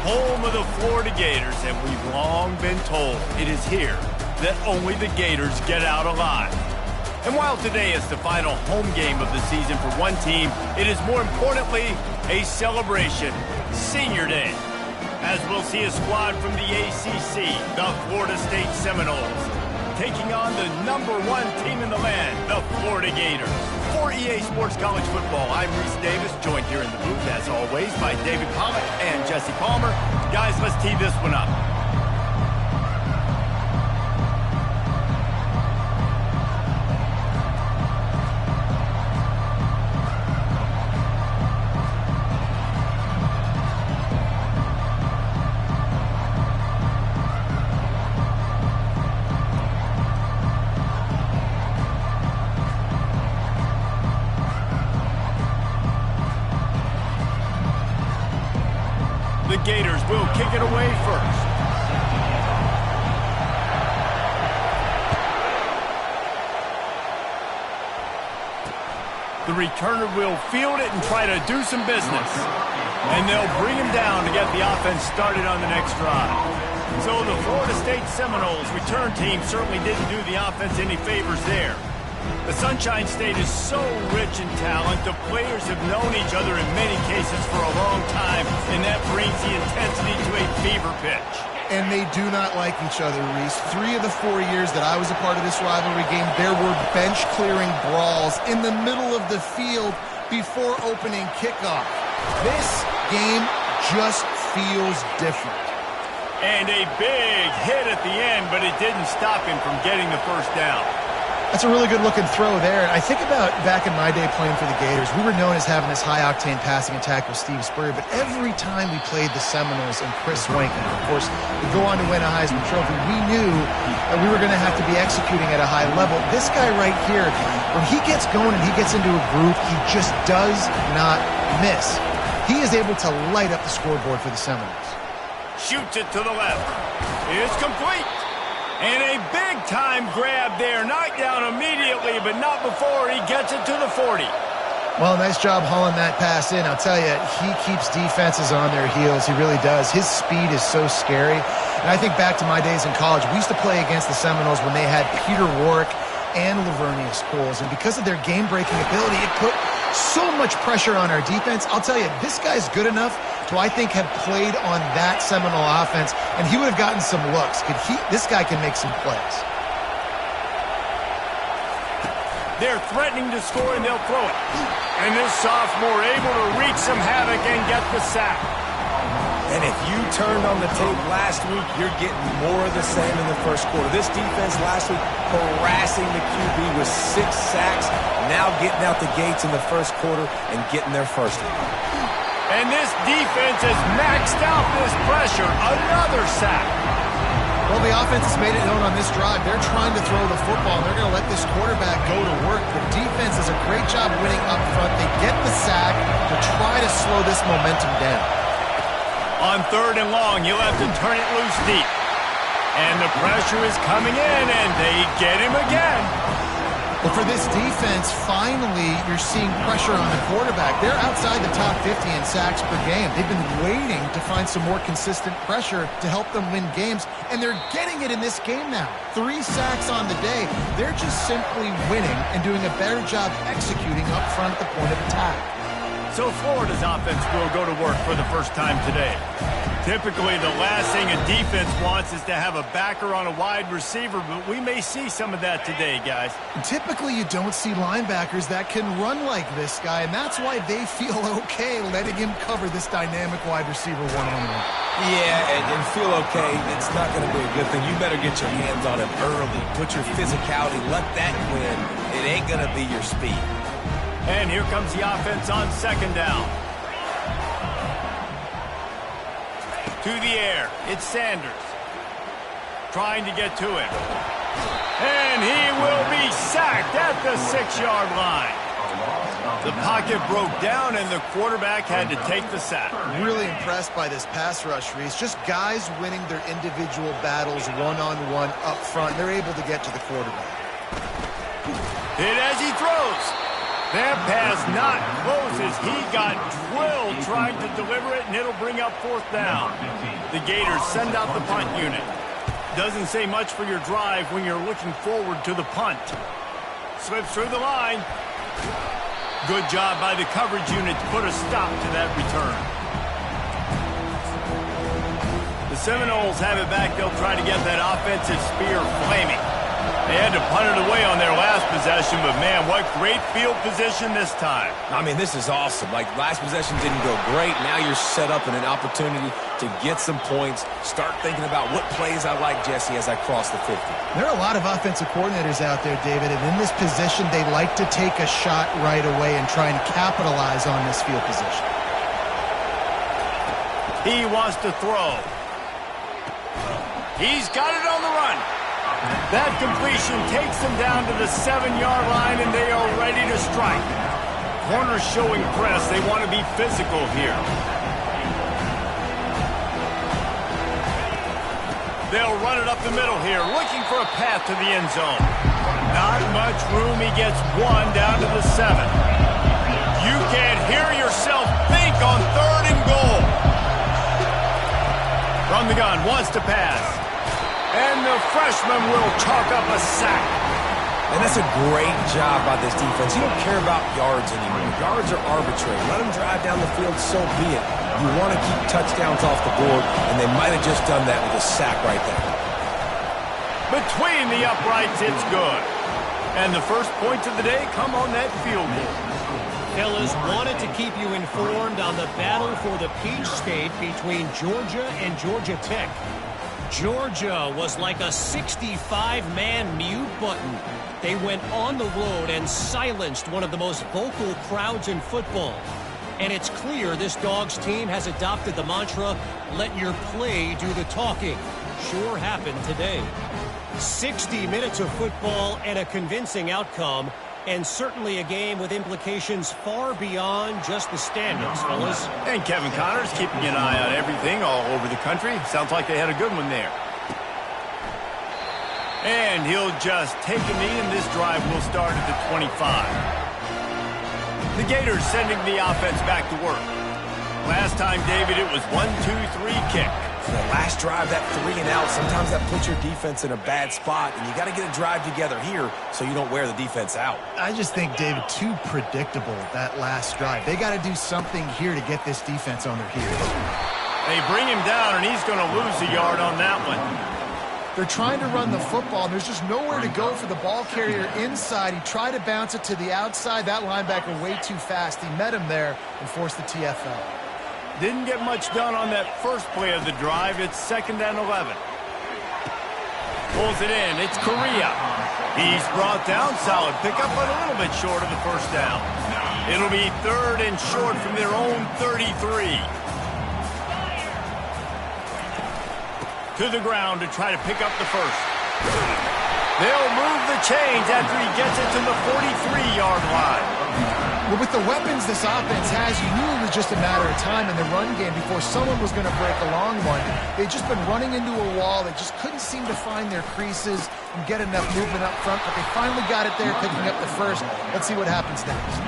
home of the Florida Gators, and we've long been told it is here that only the Gators get out alive. And while today is the final home game of the season for one team, it is more importantly a celebration, Senior Day, as we'll see a squad from the ACC, the Florida State Seminoles, taking on the #1 team in the land, the Florida Gators. For EA Sports College Football, I'm Reese Davis, joined here in the booth, as always, by David Pollack and Jesse Palmer. Guys, let's tee this one up. The Gators will kick it away first. The returner will field it and try to do some business. And they'll bring him down to get the offense started on the next drive. So the Florida State Seminoles return team certainly didn't do the offense any favors there. The Sunshine State is so rich in talent. The players have known each other in many cases for a long time, and that brings the intensity to a fever pitch. And they do not like each other, Reese. 3 of the 4 years that I was a part of this rivalry game, there were bench-clearing brawls in the middle of the field before opening kickoff. This game just feels different. And a big hit at the end, but it didn't stop him from getting the first down. That's a really good-looking throw there. I think about back in my day playing for the Gators, we were known as having this high-octane passing attack with Steve Spurrier, but every time we played the Seminoles and Chris Swankin, of course, would go on to win a Heisman Trophy, we knew that we were going to have to be executing at a high level. This guy right here, when he gets going and he gets into a groove, he just does not miss. He is able to light up the scoreboard for the Seminoles. Shoots it to the left. It's complete. And a big-time grab there. Knocked down immediately, but not before he gets it to the 40. Well, nice job hauling that pass in. I'll tell you, he keeps defenses on their heels. He really does. His speed is so scary. And I think back to my days in college. We used to play against the Seminoles when they had Peter Warrick and Lavernius Coles. And because of their game-breaking ability, it put so much pressure on our defense. I'll tell you, this guy's good enough to, I think, have played on that Seminole offense, and he would have gotten some looks. This guy can make some plays. They're threatening to score, and they'll throw it. And this sophomore able to wreak some havoc and get the sack. And if you turned on the tape last week, you're getting more of the same in the first quarter. This defense last week harassing the QB with 6 sacks, now getting out the gates in the first quarter and getting their first one. And this defense has maxed out this pressure. Another sack. Well, the offense has made it known on this drive. They're trying to throw the football, and they're going to let this quarterback go to work. The defense does a great job winning up front. They get the sack to try to slow this momentum down. On 3rd and long, you'll have to turn it loose deep. And the pressure is coming in, and they get him again. But for this defense, finally, you're seeing pressure on the quarterback. They're outside the top 50 in sacks per game. They've been waiting to find some more consistent pressure to help them win games, and they're getting it in this game now. 3 sacks on the day. They're just simply winning and doing a better job executing up front at the point of attack. So Florida's offense will go to work for the first time today. Typically, the last thing a defense wants is to have a backer on a wide receiver, but we may see some of that today, guys. Typically, you don't see linebackers that can run like this guy, and that's why they feel okay letting him cover this dynamic wide receiver one-on-one. Yeah, and feel okay. It's not going to be a good thing. You better get your hands on him early. Put your physicality. Let that win. It ain't going to be your speed. And here comes the offense on 2nd down. To the air, it's Sanders. Trying to get to it. And he will be sacked at the 6-yard line. The pocket broke down, and the quarterback had to take the sack. Really impressed by this pass rush, Reese. Just guys winning their individual battles one-on-one up front. They're able to get to the quarterback. Hit as he throws. That pass not close as he got drilled trying to deliver it, and it'll bring up 4th down. The Gators send out the punt unit. Doesn't say much for your drive when you're looking forward to the punt. Slips through the line. Good job by the coverage unit to put a stop to that return. The Seminoles have it back. They'll try to get that offensive spear flaming. They had to punt it away on their last possession, but man, what great field position this time. I mean, this is awesome. Like, last possession didn't go great. Now you're set up in an opportunity to get some points. Start thinking about what plays I like, Jesse, as I cross the 50. There are a lot of offensive coordinators out there, David, and in this position, they like to take a shot right away and try and capitalize on this field position. He wants to throw. He's got it on the run. That completion takes them down to the 7-yard line, and they are ready to strike. Corners showing press. They want to be physical here. They'll run it up the middle here, looking for a path to the end zone. Not much room. He gets 1 down to the 7. You can't hear yourself think on 3rd and goal. From the gun, wants to pass. And the freshman will chalk up a sack. And that's a great job by this defense. You don't care about yards anymore. Yards are arbitrary. Let them drive down the field, so be it. You want to keep touchdowns off the board, and they might have just done that with a sack right there. Between the uprights, it's good. And the first points of the day come on that field goal. Fellas, wanted to keep you informed on the battle for the Peach State between Georgia and Georgia Tech. Georgia was like a 65-man mute button. They went on the road and silenced one of the most vocal crowds in football. And it's clear this Dogs team has adopted the mantra, let your play do the talking. Sure happened today. 60 minutes of football and a convincing outcome, and certainly a game with implications far beyond just the standings, fellas. And Kevin Connors keeping an eye on everything all over the country. Sounds like they had a good one there. And he'll just take a knee, and this drive will start at the 25. The Gators sending the offense back to work. Last time, David, it was 1-2-3 kick. The last drive, that 3 and out, sometimes that puts your defense in a bad spot, and you got to get a drive together here so you don't wear the defense out. I just think, David, too predictable, that last drive. They got to do something here to get this defense on their heels. They bring him down, and he's going to lose a yard on that one. They're trying to run the football. There's just nowhere to go for the ball carrier inside. He tried to bounce it to the outside. That linebacker way too fast. He met him there and forced the TFL. Didn't get much done on that first play of the drive. It's 2nd and 11. Pulls it in. It's Correa. He's brought down. Solid pickup, but a little bit short of the first down. It'll be 3rd and short from their own 33. To the ground to try to pick up the first. They'll move the chains after he gets it to the 43-yard line. Well, with the weapons this offense has, you knew it was just a matter of time in the run game before someone was going to break a long one. They'd just been running into a wall. They just couldn't seem to find their creases and get enough movement up front, but they finally got it there, picking up the first. Let's see what happens next.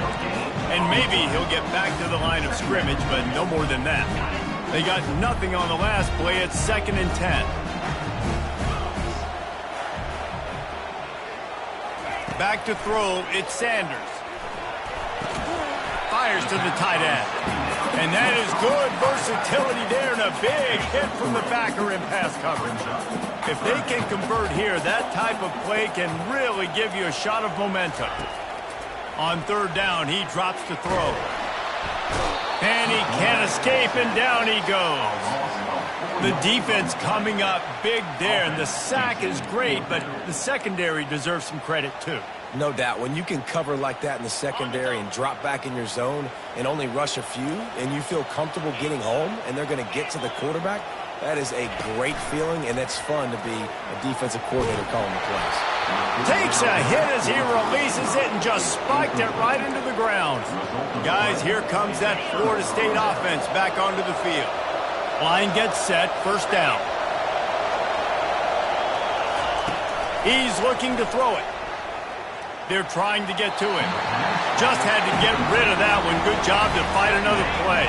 And maybe he'll get back to the line of scrimmage, but no more than that. They got nothing on the last play. It's 2nd and 10. Back to throw. It's Sanders. Fires to the tight end. And that is good versatility there, and a big hit from the backer in pass coverage. If they can convert here, that type of play can really give you a shot of momentum. On 3rd down, he drops to throw. And he can't escape, and down he goes. The defense coming up big there, and the sack is great, but the secondary deserves some credit too. No doubt. When you can cover like that in the secondary and drop back in your zone and only rush a few, and you feel comfortable getting home and they're going to get to the quarterback, that is a great feeling, and it's fun to be a defensive coordinator calling the plays. Takes a hit as he releases it and just spiked it right into the ground. Guys, here comes that Florida State offense back onto the field. Line gets set, 1st down. He's looking to throw it. They're trying to get to him. Just had to get rid of that one. Good job to fight another play.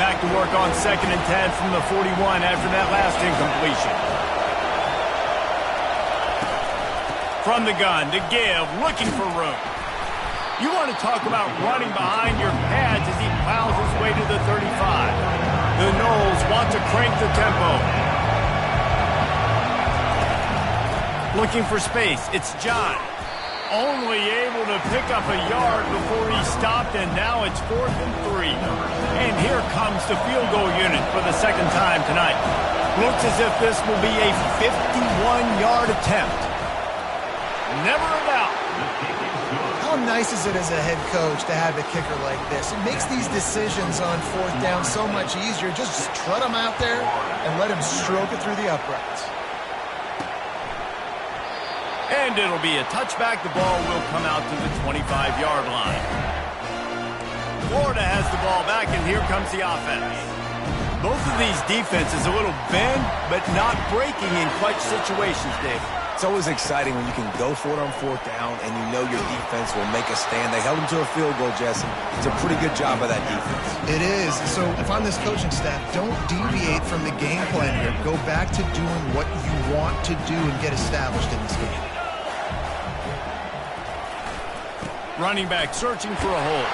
Back to work on 2nd and 10 from the 41 after that last incompletion. From the gun to give, looking for room. You want to talk about running behind your pads as he plows his way to the 35. The Noles want to crank the tempo. Looking for space, it's John. Only able to pick up a yard before he stopped, and now it's 4th and 3. And here comes the field goal unit for the 2nd time tonight. Looks as if this will be a 51-yard attempt. Never a doubt. How nice is it as a head coach to have a kicker like this? It makes these decisions on 4th down so much easier. Just strut him out there and let him stroke it through the uprights. And it'll be a touchback. The ball will come out to the 25-yard line. Florida has the ball back, and here comes the offense. Both of these defenses a little bend, but not breaking in clutch situations, Dave. It's always exciting when you can go for it on 4th down and you know your defense will make a stand. They held them to a field goal, Jesse. It's a pretty good job by that defense. It is. So if I'm this coaching staff, don't deviate from the game plan here. Go back to doing what you want to do and get established in this game. Running back searching for a hole.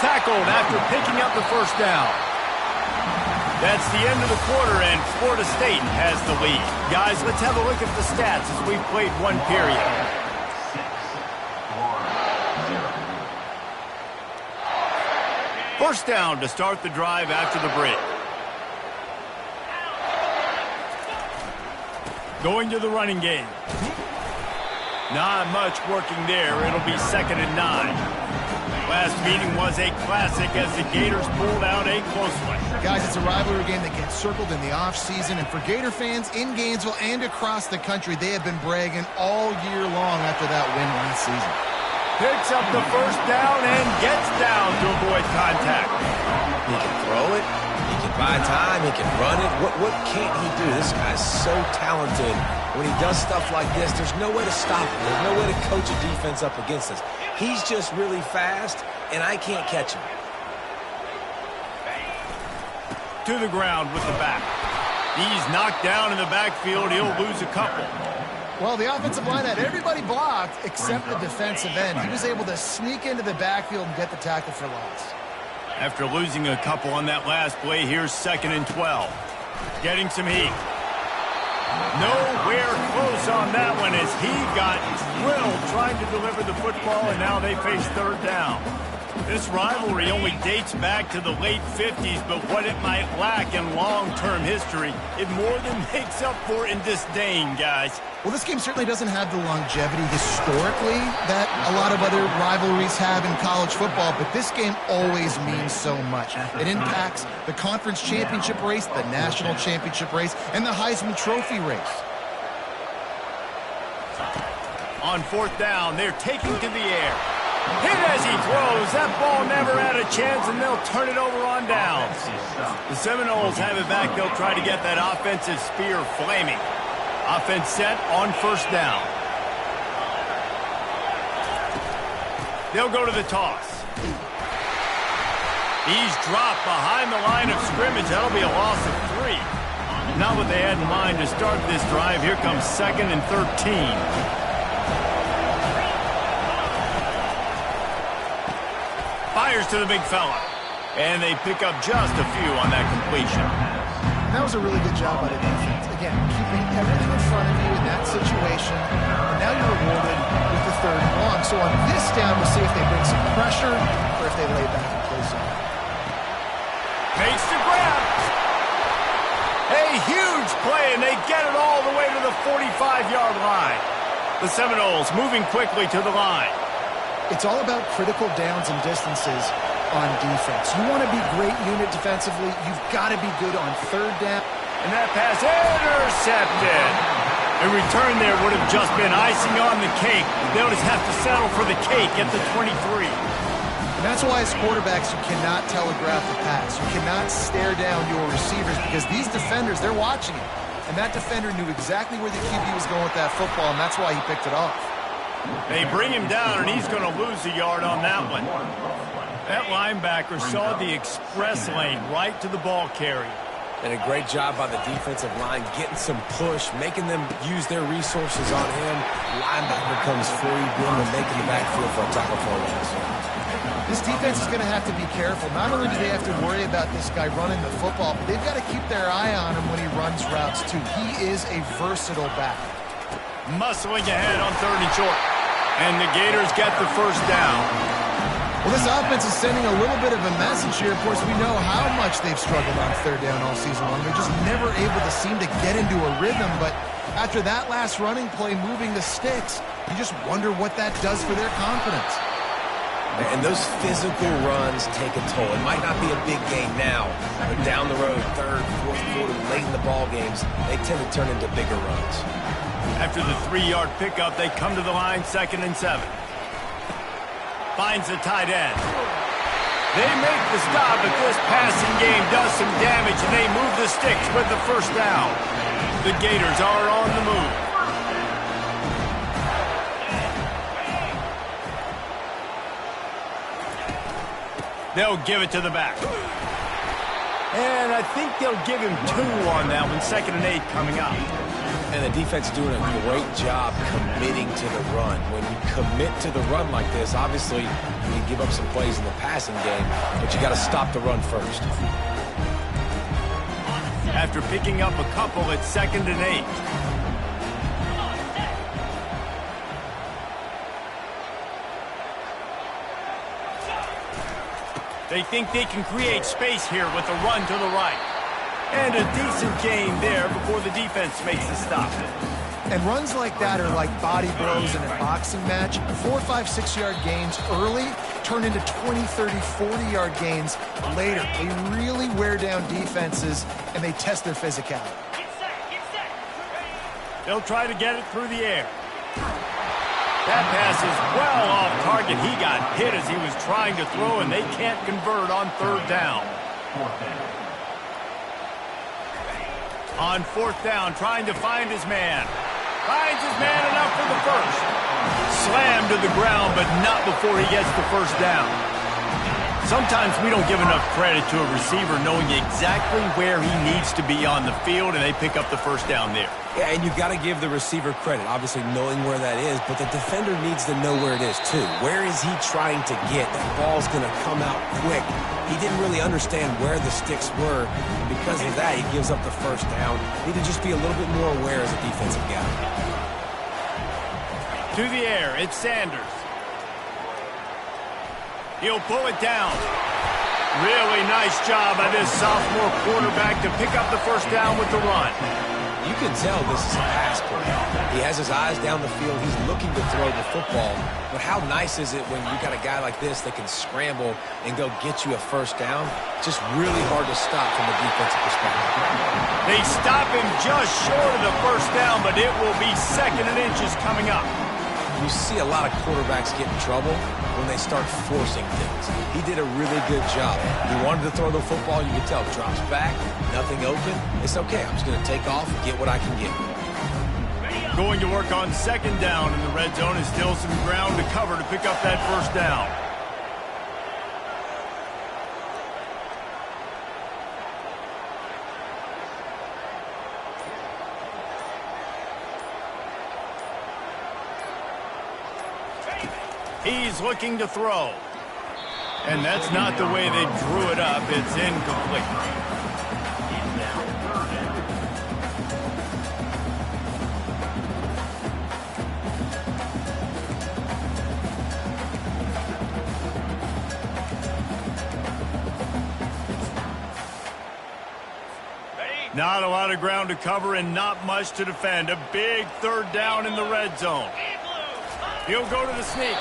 Tackled after picking up the 1st down. That's the end of the quarter, and Florida State has the lead. Guys, let's have a look at the stats as we've played one period. First down to start the drive after the break. Going to the running game. Not much working there. It'll be 2nd and 9. Last meeting was a classic as the Gators pulled out a close one. Guys, it's a rivalry game that gets circled in the offseason, and for Gator fans in Gainesville and across the country, they have been bragging all year long after that win last season. Picks up the 1st down and gets down to avoid contact. He can throw it. He can buy time. He can run it. What can't he do? This guy's so talented. When he does stuff like this, there's no way to stop him. There's no way to coach a defense up against us. He's just really fast, and I can't catch him. To the ground with the back. He's knocked down in the backfield. He'll lose a couple. Well, the offensive line had everybody blocked except the defensive end. He was able to sneak into the backfield and get the tackle for loss. After losing a couple on that last play, here's 2nd and 12. Getting some heat. Nowhere close on that one as he got drilled trying to deliver the football, and now they face 3rd down. This rivalry only dates back to the late 50s, but what it might lack in long-term history, it more than makes up for in disdain, guys. Well, this game certainly doesn't have the longevity historically that a lot of other rivalries have in college football, but this game always means so much. It impacts the conference championship race, the national championship race, and the Heisman Trophy race. On 4th down, they're taking to the air. Hit as he throws. That ball never had a chance, and they'll turn it over on downs. The Seminoles have it back. They'll try to get that offensive spear flaming. Offense set on 1st down. They'll go to the toss. He's dropped behind the line of scrimmage. That'll be a loss of 3. Not what they had in mind to start this drive. Here comes 2nd and 13. Fires to the big fella. And they pick up just a few on that completion. That was a really good job by the defense. Again, keeping everything in front of you in that situation. And now you're rewarded with the 3rd and long. So on this down, we'll see if they bring some pressure or if they lay back and play zone. Makes the grab. A huge play, and they get it all the way to the 45-yard line. The Seminoles moving quickly to the line. It's all about critical downs and distances on defense. You want to be great unit defensively, you've got to be good on 3rd down. And that pass intercepted. A return there would have just been icing on the cake. They'll just have to settle for the cake at the 23. And that's why as quarterbacks, you cannot telegraph the pass. You cannot stare down your receivers because these defenders, they're watching it. And that defender knew exactly where the QB was going with that football, and that's why he picked it off. They bring him down, and he's going to lose a yard on that one. That linebacker saw the express lane right to the ball carrier. And a great job by the defensive line getting some push, making them use their resources on him. Linebacker comes free, getting them making the backfield for a tackle for a loss. This defense is going to have to be careful. Not only do they have to worry about this guy running the football, but they've got to keep their eye on him when he runs routes too. He is a versatile back. Muscling ahead on 3rd and short. And the Gators get the first down. Well, this offense is sending a little bit of a message here. Of course, we know how much they've struggled on 3rd down all season long. They're just never able to seem to get into a rhythm. But after that last running play, moving the sticks, you just wonder what that does for their confidence. And those physical runs take a toll. It might not be a big game now, but down the road, 3rd, 4th quarter, late in the ball games, they tend to turn into bigger runs. After the 3-yard pickup, they come to the line, 2nd and 7. Finds the tight end. They make the stop, but this passing game does some damage, and they move the sticks with the first down. The Gators are on the move. They'll give it to the back. And I think they'll give him 2 on that one, 2nd and 8 coming up. And the defense doing a great job committing to the run. When you commit to the run like this, obviously you can give up some plays in the passing game, but you got to stop the run first. After picking up a couple, it's 2nd and 8. They think they can create space here with a run to the right. And a decent gain there before the defense makes the stop. And runs like that are like body blows in a boxing match. 4, 5, 6-yard gains early turn into 20, 30, 40-yard gains later. They really wear down defenses, and they test their physicality. They'll try to get it through the air. That pass is well off target. He got hit as he was trying to throw, and they can't convert on 3rd down. On 4th down, trying to find his man. Finds his man enough for the first. Slammed to the ground, but not before he gets the first down. Sometimes we don't give enough credit to a receiver knowing exactly where he needs to be on the field, and they pick up the first down there. Yeah, and you've got to give the receiver credit, obviously knowing where that is, but the defender needs to know where it is too. Where is he trying to get? That ball's going to come out quick. He didn't really understand where the sticks were. Because of that, he gives up the first down. Need to just be a little bit more aware as a defensive guy. To the air, it's Sanders. He'll pull it down. Really nice job by this sophomore quarterback to pick up the first down with the run. You can tell this is a pass play. He has his eyes down the field. He's looking to throw the football. But how nice is it when you got a guy like this that can scramble and go get you a first down? Just really hard to stop from a defensive perspective. They stop him just short of the first down, but it will be 2nd and inches coming up. You see a lot of quarterbacks get in trouble when they start forcing things. He did a really good job. He wanted to throw the football. You could tell. Drops back, nothing open. It's okay. I'm just going to take off and get what I can get. Going to work on 2nd down in the red zone is still some ground to cover to pick up that first down. He's looking to throw. And that's not the way they drew it up. It's incomplete. Not a lot of ground to cover and not much to defend. A big 3rd down in the red zone. He'll go to the sneak.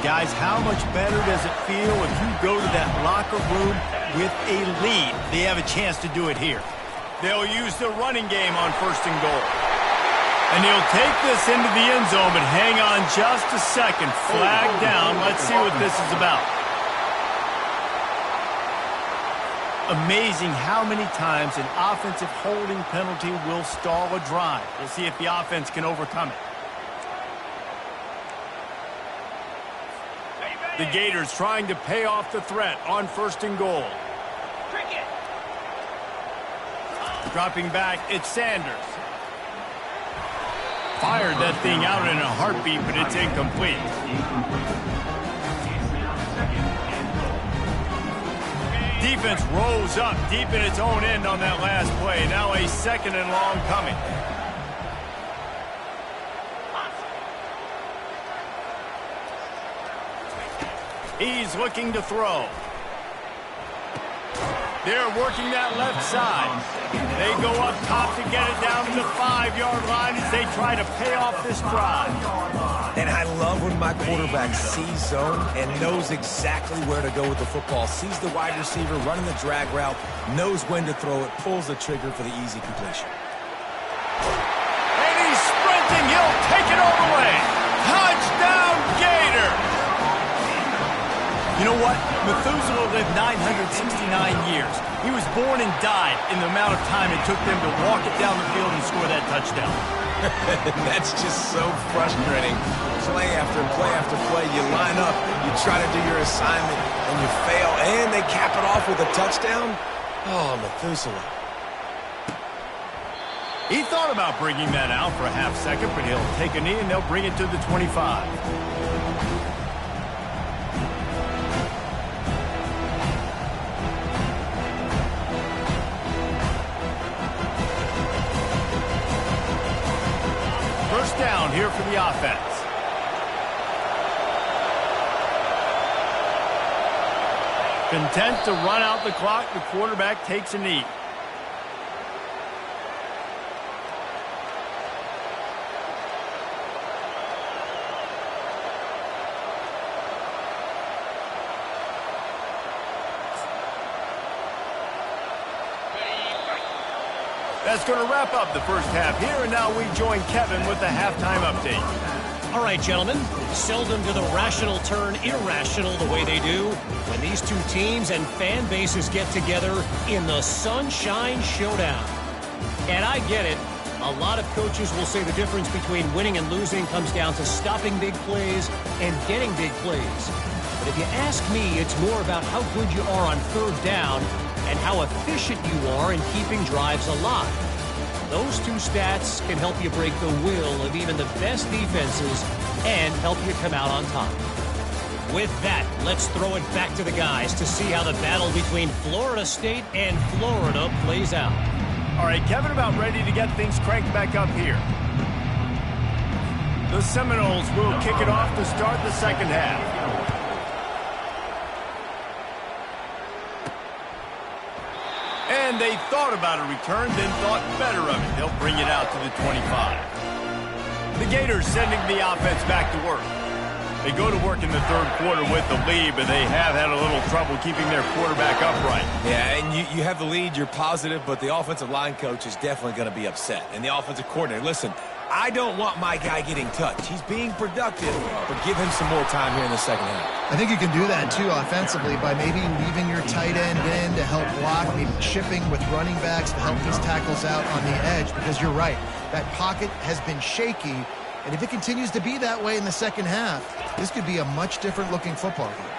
Guys, how much better does it feel if you go to that locker room with a lead? They have a chance to do it here. They'll use the running game on 1st and goal. And he'll take this into the end zone, but hang on just a second. Flag down. Let's see what this is about. Amazing how many times an offensive holding penalty will stall a drive. We'll see if the offense can overcome it. The Gators trying to pay off the threat on 1st and goal. Dropping back, it's Sanders. Fired that thing out in a heartbeat, but it's incomplete. Defense rose up deep in its own end on that last play. Now a 2nd and long coming. He's looking to throw. They're working that left side. They go up top to get it down to the 5-yard line as they try to pay off this drive. And I love when my quarterback sees zone and knows exactly where to go with the football. Sees the wide receiver running the drag route, knows when to throw it, pulls the trigger for the easy completion. And he's sprinting. He'll take it all the way. Touchdown, Gator! You know what? Methuselah lived 969 years. He was born and died in the amount of time it took them to walk it down the field and score that touchdown. That's just so frustrating. Play after play after play, you line up, you try to do your assignment, and you fail, and they cap it off with a touchdown? Oh, Methuselah. He thought about bringing that out for a half second, but he'll take a knee and they'll bring it to the 25. First down here for the offense. Content to run out the clock, the quarterback takes a knee. That's going to wrap up the first half here, and now we join Kevin with the halftime update. All right, gentlemen, seldom do the rational turn irrational the way they do when these two teams and fan bases get together in the Sunshine Showdown. And I get it. A lot of coaches will say the difference between winning and losing comes down to stopping big plays and getting big plays. But if you ask me, it's more about how good you are on 3rd down and how efficient you are in keeping drives alive. Those two stats can help you break the will of even the best defenses and help you come out on top. With that, let's throw it back to the guys to see how the battle between Florida State and Florida plays out. All right, Kevin, about ready to get things cranked back up here. The Seminoles will kick it off to start the second half. And they thought about a return, then thought better of it. They'll bring it out to the 25. The Gators sending the offense back to work. They go to work in the 3rd quarter with the lead, but they have had a little trouble keeping their quarterback upright. Yeah, and you have the lead, you're positive, but the offensive line coach is definitely going to be upset. And the offensive coordinator, listen, I don't want my guy getting touched. He's being productive, but give him some more time here in the second half. I think you can do that, too, offensively, by maybe leaving your tight end in to help block, maybe chipping with running backs to help these tackles out on the edge, because you're right. That pocket has been shaky, and if it continues to be that way in the second half, this could be a much different-looking football game.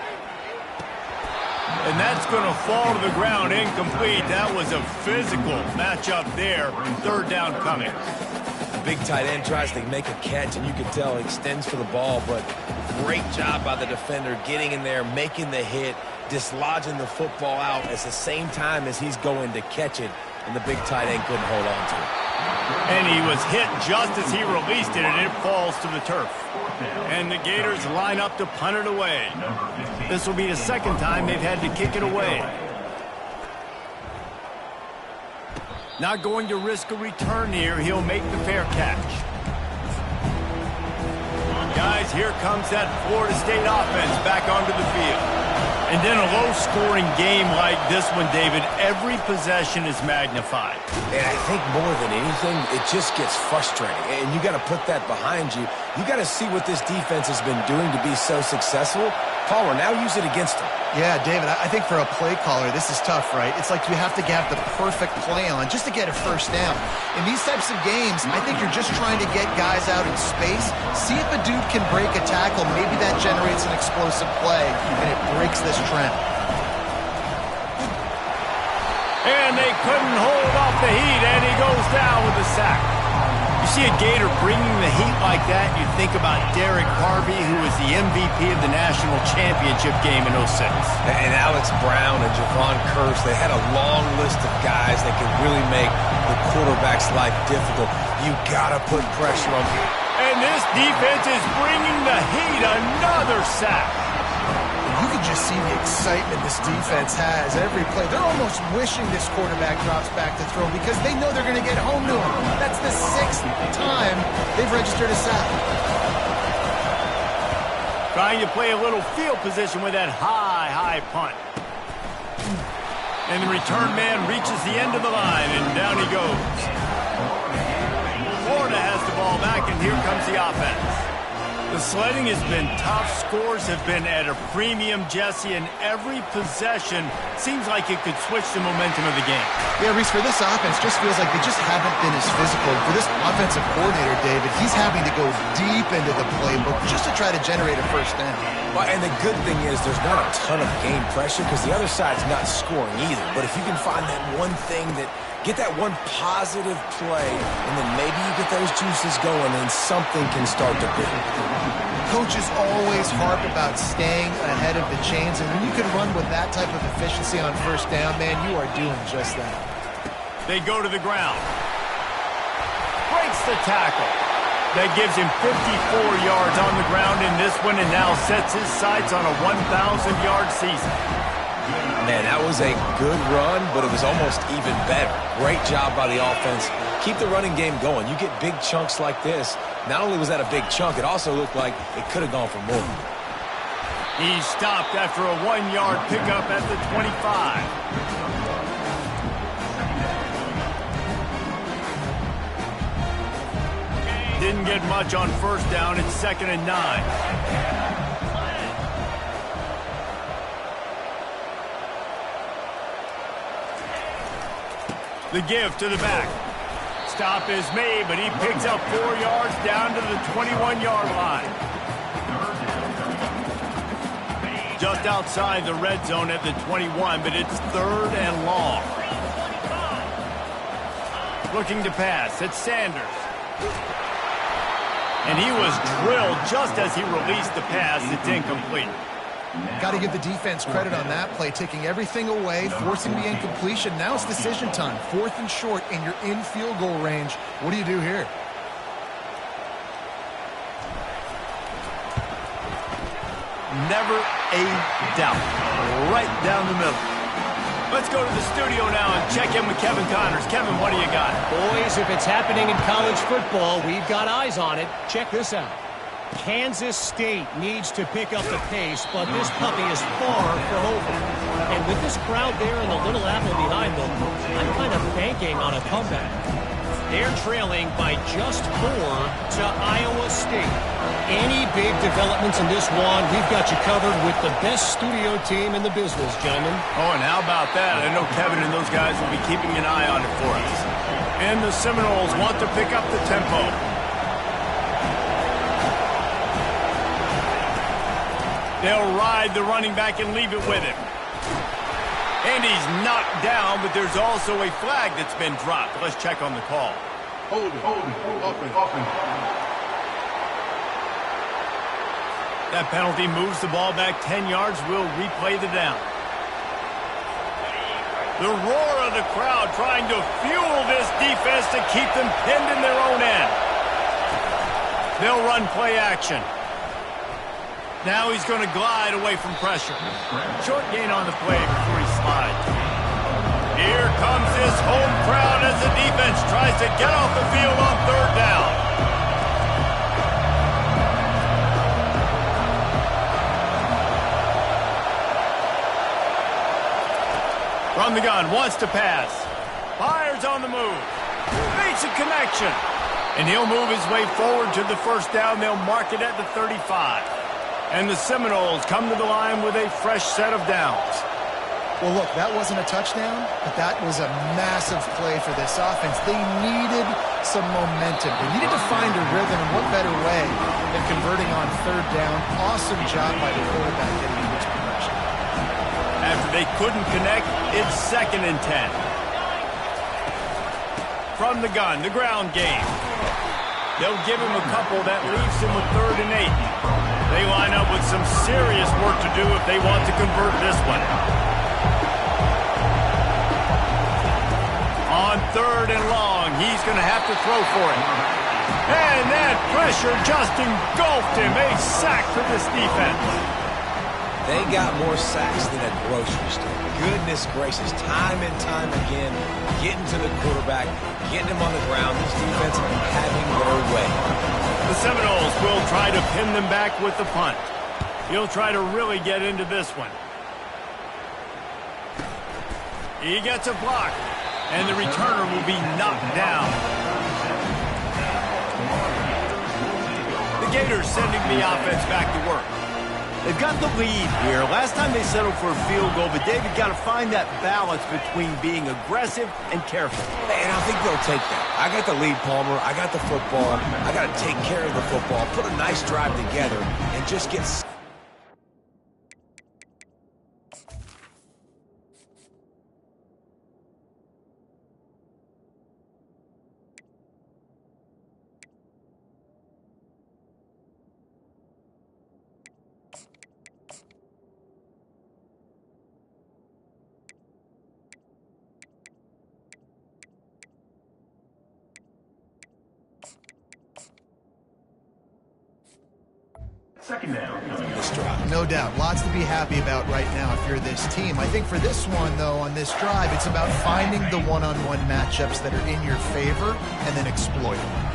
And that's going to fall to the ground incomplete. That was a physical matchup there. 3rd down coming. Big tight end tries to make a catch, and you can tell he extends for the ball, but great job by the defender getting in there, making the hit, dislodging the football out at the same time as he's going to catch it, and the big tight end couldn't hold on to it. And he was hit just as he released it, and it falls to the turf. And the Gators line up to punt it away. This will be the 2nd time they've had to kick it away. Not going to risk a return here. He'll make the fair catch. Guys, here comes that Florida State offense back onto the field. And then a low-scoring game like this one, David, every possession is magnified. And I think more than anything, it just gets frustrating. And you got to put that behind you. You got to see what this defense has been doing to be so successful. Caller, now use it against him. Yeah, David, I think for a play caller, this is tough, right? It's like you have to have the perfect play on just to get a first down. In these types of games, I think you're just trying to get guys out in space, see if a dude can break a tackle. Maybe that generates an explosive play, and it breaks this trend. And they couldn't hold off the heat, and he goes down with a sack. You see a Gator bringing the heat like that, you think about Derek Harvey, who was the MVP of the national championship game in 06. And Alex Brown and Javon Curse, they had a long list of guys that could really make the quarterback's life difficult. You got to put pressure on him. And this defense is bringing the heat, another sack. You can just see the excitement this defense has every play. They're almost wishing this quarterback drops back to throw because they know they're going to get home to him. That's the 6th time they've registered a sack. Trying to play a little field position with that high punt. And the return man reaches the end of the line, and down he goes. Florida has the ball back, and here comes the offense. The sledding has been tough. Scores have been at a premium, Jesse, and every possession seems like it could switch the momentum of the game. Yeah, Reese, for this offense, just feels like they just haven't been as physical. For this offensive coordinator, David, he's having to go deep into the playbook just to try to generate a first down. Well, and the good thing is there's not a ton of game pressure because the other side's not scoring either. But if you can find that one thing that get that one positive play, and then maybe you get those juices going, and something can start to build. Coaches always harp about staying ahead of the chains, and when you can run with that type of efficiency on first down, man, you are doing just that. They go to the ground. Breaks the tackle. That gives him 54 yards on the ground in this one, and now sets his sights on a 1,000-yard season. Man, that was a good run, but it was almost even better. Great job by the offense. Keep the running game going. You get big chunks like this. Not only was that a big chunk, it also looked like it could have gone for more. He stopped after a 1-yard pickup at the 25. Didn't get much on first down. It's 2nd and 9. The give to the back. Stop is made, but he picks up 4 yards down to the 21-yard line. Just outside the red zone at the 21, but it's 3rd and long. Looking to pass. It's Sanders. And he was drilled just as he released the pass. It's incomplete. Got to give the defense credit on that play, taking everything away, forcing the incompletion. Now it's decision time. 4th and short, and you're in field goal range. What do you do here? Never a doubt. Right down the middle. Let's go to the studio now and check in with Kevin Connors. Kevin, what do you got? Boys, if it's happening in college football, we've got eyes on it. Check this out. Kansas State needs to pick up the pace, but this puppy is far from over. And with this crowd there and the Little Apple behind them, I'm kind of banking on a comeback. They're trailing by just 4 to Iowa State. Any big developments in this one, we've got you covered with the best studio team in the business, gentlemen. Oh, and how about that? I know Kevin and those guys will be keeping an eye on it for us. And the Seminoles want to pick up the tempo. They'll ride the running back and leave it with him. And he's knocked down, but there's also a flag that's been dropped. Let's check on the call. Hold it, offense. That penalty moves the ball back 10 yards. We'll replay the down. The roar of the crowd trying to fuel this defense to keep them pinned in their own end. They'll run play action. Now he's going to glide away from pressure. Short gain on the play before he slides. Here comes this home crowd as the defense tries to get off the field on 3rd down. From the gun, wants to pass. Fires on the move. Makes a connection. And he'll move his way forward to the 1st down. They'll mark it at the 35. And the Seminoles come to the line with a fresh set of downs. Well, look, that wasn't a touchdown, but that was a massive play for this offense. They needed some momentum. They needed to find a rhythm, and what better way than converting on third down. Awesome job by the quarterback getting into this progression. After they couldn't connect, it's 2nd and 10. From the gun, the ground game. They'll give him a couple that leaves him with 3rd and 8. They line up with some serious work to do if they want to convert this one. On 3rd and long, he's going to have to throw for it. And that pressure just engulfed him. A sack for this defense. They got more sacks than a grocery store. Goodness gracious, time and time again, getting to the quarterback, getting him on the ground. This defense having their way. The Seminoles will try to pin them back with the punt. He'll try to really get into this one. He gets a block, and the returner will be knocked down. The Gators sending the offense back to work. They've got the lead here. Last time they settled for a field goal, but David got to find that balance between being aggressive and careful. And I think they'll take that. I got the lead, Palmer. I got the football. I got to take care of the football, put a nice drive together, and just get... Second down. this drive. No doubt. Lots to be happy about right now if you're this team. I think for this one, though, on this drive, it's about finding the one-on-one matchups that are in your favor and then exploiting them.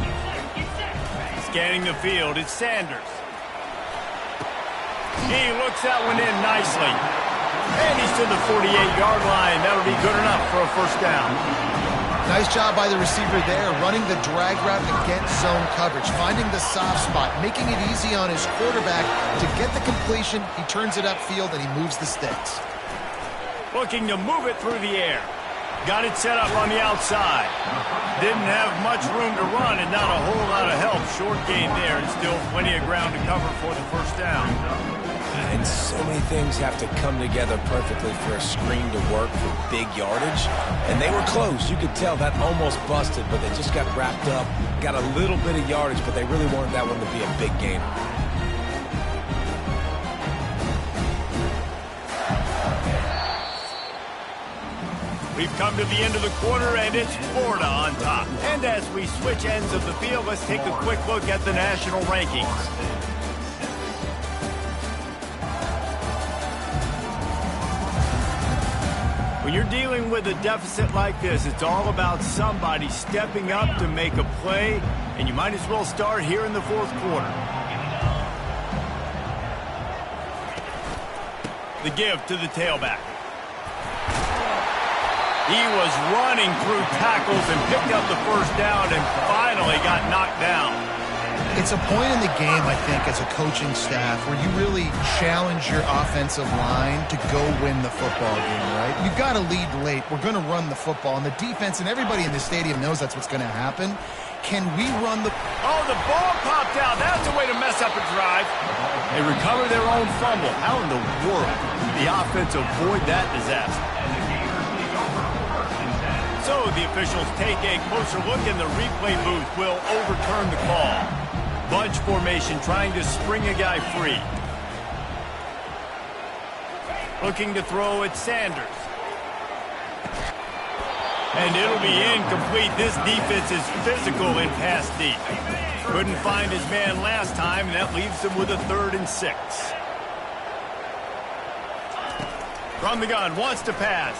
Scanning the field, it's Sanders. He looks that one in nicely. And he's to the 48-yard line. That'll be good enough for a first down. Nice job by the receiver there, running the drag route against zone coverage, finding the soft spot, making it easy on his quarterback to get the completion. He turns it upfield, and he moves the sticks. Looking to move it through the air. Got it set up on the outside. Didn't have much room to run and not a whole lot of help. Short gain there and still plenty of ground to cover for the first down. And so many things have to come together perfectly for a screen to work for big yardage. And they were close. You could tell that almost busted, but they just got wrapped up. Got a little bit of yardage, but they really wanted that one to be a big gain. We've come to the end of the quarter, and it's Florida on top. And as we switch ends of the field, let's take a quick look at the national rankings. When you're dealing with a deficit like this, it's all about somebody stepping up to make a play, and you might as well start here in the fourth quarter. The give to the tailback. He was running through tackles and picked up the first down and finally got knocked down. It's a point in the game, I think, as a coaching staff where you really challenge your offensive line to go win the football game, right? You've got to lead late. We're going to run the football, and the defense and everybody in the stadium knows that's what's going to happen. Can we run the... Oh, the ball popped out. That's a way to mess up a drive. They recover their own fumble. How in the world did the offense avoid that disaster? So the officials take a closer look, and the replay booth will overturn the call. Bunch formation trying to spring a guy free. Looking to throw at Sanders. And it'll be incomplete. This defense is physical in pass deep. Couldn't find his man last time, and that leaves him with a 3rd and 6. From the gun, wants to pass.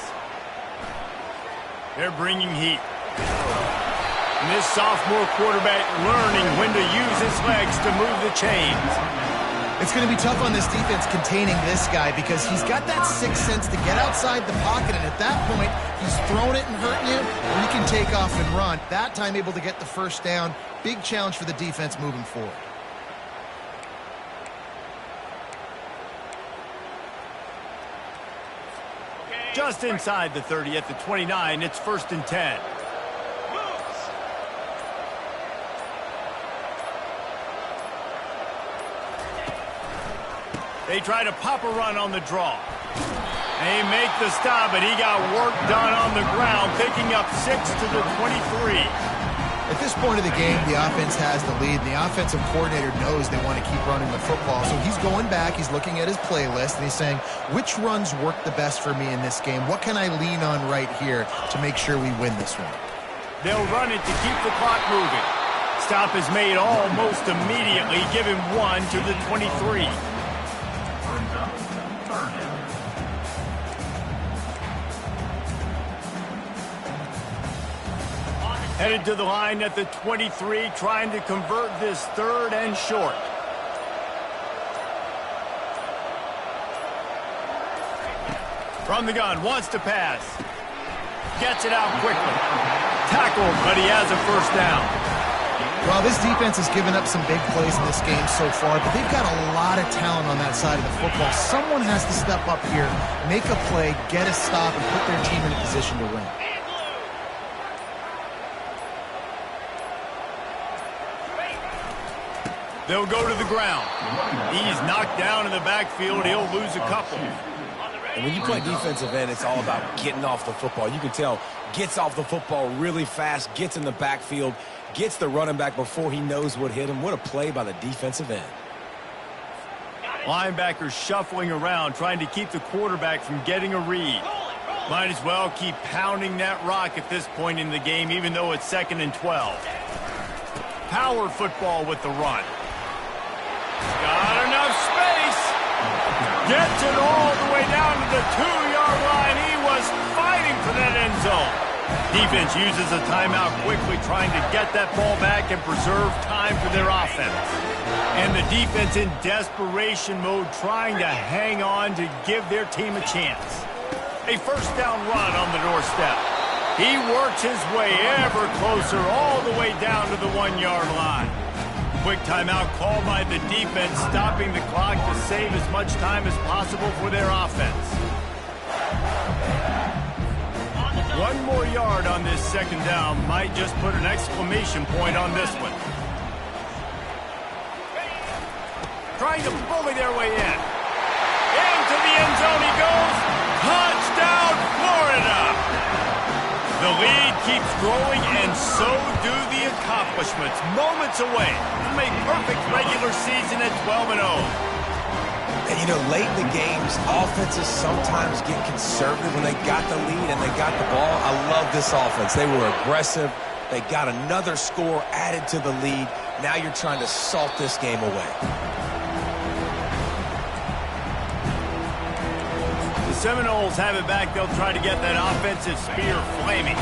They're bringing heat. And this sophomore quarterback learning when to use his legs to move the chains. It's going to be tough on this defense containing this guy because he's got that sixth sense to get outside the pocket, and at that point, he's throwing it and hurting you, or he can take off and run. That time able to get the first down. Big challenge for the defense moving forward. Just inside the 30 at the 29, it's 1st and 10. They try to pop a run on the draw. They make the stop, but he got work done on the ground, picking up 6 to the 23. At this point of the game, the offense has the lead. The offensive coordinator knows they want to keep running the football. So he's going back, he's looking at his playlist, and he's saying, which runs work the best for me in this game? What can I lean on right here to make sure we win this one? They'll run it to keep the clock moving. Stop is made almost immediately. Give him 1 to the 23. Headed to the line at the 23, trying to convert this 3rd and short. From the gun, wants to pass. Gets it out quickly. Tackled, but he has a 1st down. Well, this defense has given up some big plays in this game so far, but they've got a lot of talent on that side of the football. Someone has to step up here, make a play, get a stop, and put their team in a position to win. They'll go to the ground. He's knocked down in the backfield. He'll lose a couple. And when you play defensive end, it's all about getting off the football. You can tell, gets off the football really fast, gets in the backfield, gets the running back before he knows what hit him. What a play by the defensive end. Linebackers shuffling around, trying to keep the quarterback from getting a read. Might as well keep pounding that rock at this point in the game, even though it's 2nd and 12. Power football with the run. Got enough space. Gets it all the way down to the 2-yard line. He was fighting for that end zone. Defense uses a timeout quickly, trying to get that ball back and preserve time for their offense. And the defense in desperation mode, trying to hang on to give their team a chance. A 1st down run on the doorstep. He works his way ever closer all the way down to the 1-yard line. Quick timeout called by the defense, stopping the clock to save as much time as possible for their offense. 1 more yard on this 2nd down might just put an exclamation point on this one. Trying to bully their way in. Into the end zone he goes. Touchdown, Florida! The lead keeps growing, and so do the accomplishments. Moments away from a perfect regular season at 12-0. And, you know, late in the games, offenses sometimes get conservative when they got the lead and they got the ball. I love this offense. They were aggressive. They got another score added to the lead. Now you're trying to salt this game away. Seminoles have it back. They'll try to get that offensive spear flaming.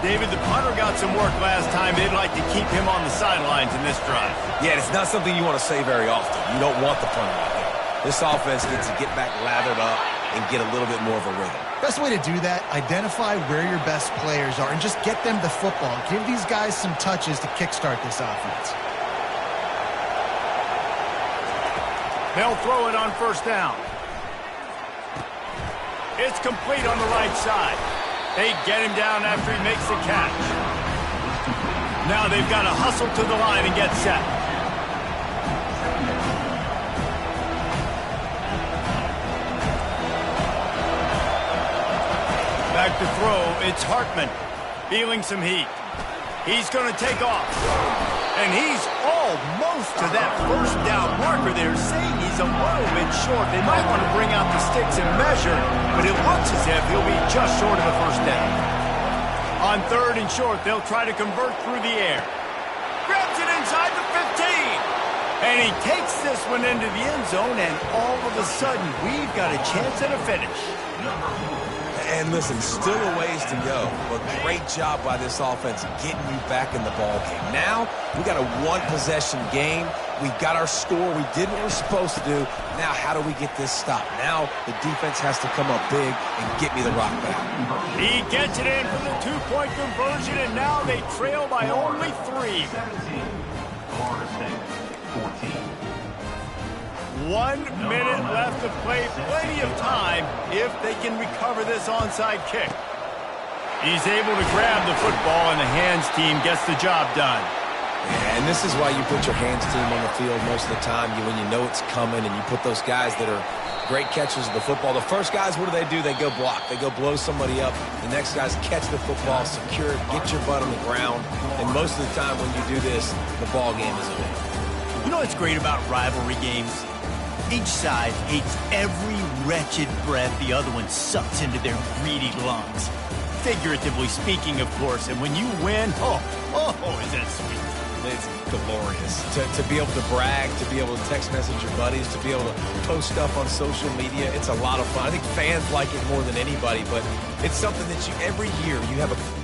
David, the punter got some work last time. They'd like to keep him on the sidelines in this drive. Yeah, it's not something you want to say very often. You don't want the punter out there. This offense needs to get back lathered up and get a little bit more of a rhythm. Best way to do that, identify where your best players are and just get them the football. Give these guys some touches to kickstart this offense. They'll throw it on 1st down. It's complete on the right side. They get him down after he makes the catch. Now they've got to hustle to the line and get set. Back to throw, it's Hartman, feeling some heat. He's going to take off. And he's almost to that 1st down marker there, saying he's a little bit short. They might want to bring out the sticks and measure, but it looks as if he'll be just short of a 1st down. On 3rd and short, they'll try to convert through the air. Grabs it inside the 15. And he takes this one into the end zone, and all of a sudden, we've got a chance at a finish. And listen, still a ways to go, but great job by this offense getting you back in the ball game. Now, we got a 1-possession game. We got our score. We did what we're supposed to do. Now, how do we get this stopped? Now, the defense has to come up big and get me the rock back. He gets it in for the 2-point conversion, and now they trail by only 3. 1 minute left to play. Plenty of time if they can recover this onside kick. He's able to grab the football, and the hands team gets the job done. Yeah, and this is why you put your hands team on the field most of the time. When you know it's coming, and you put those guys that are great catchers of the football. The first guys, what do? They go block. They go blow somebody up. The next guys catch the football, secure it, get your butt on the ground. And most of the time when you do this, the ball game is over. You know what's great about rivalry games? Each side hates every wretched breath the other one sucks into their greedy lungs. Figuratively speaking, of course. And when you win, is that sweet. It's glorious. To be able to brag, to be able to text message your buddies, to be able to post stuff on social media, it's a lot of fun. I think fans like it more than anybody, but it's something that every year you have a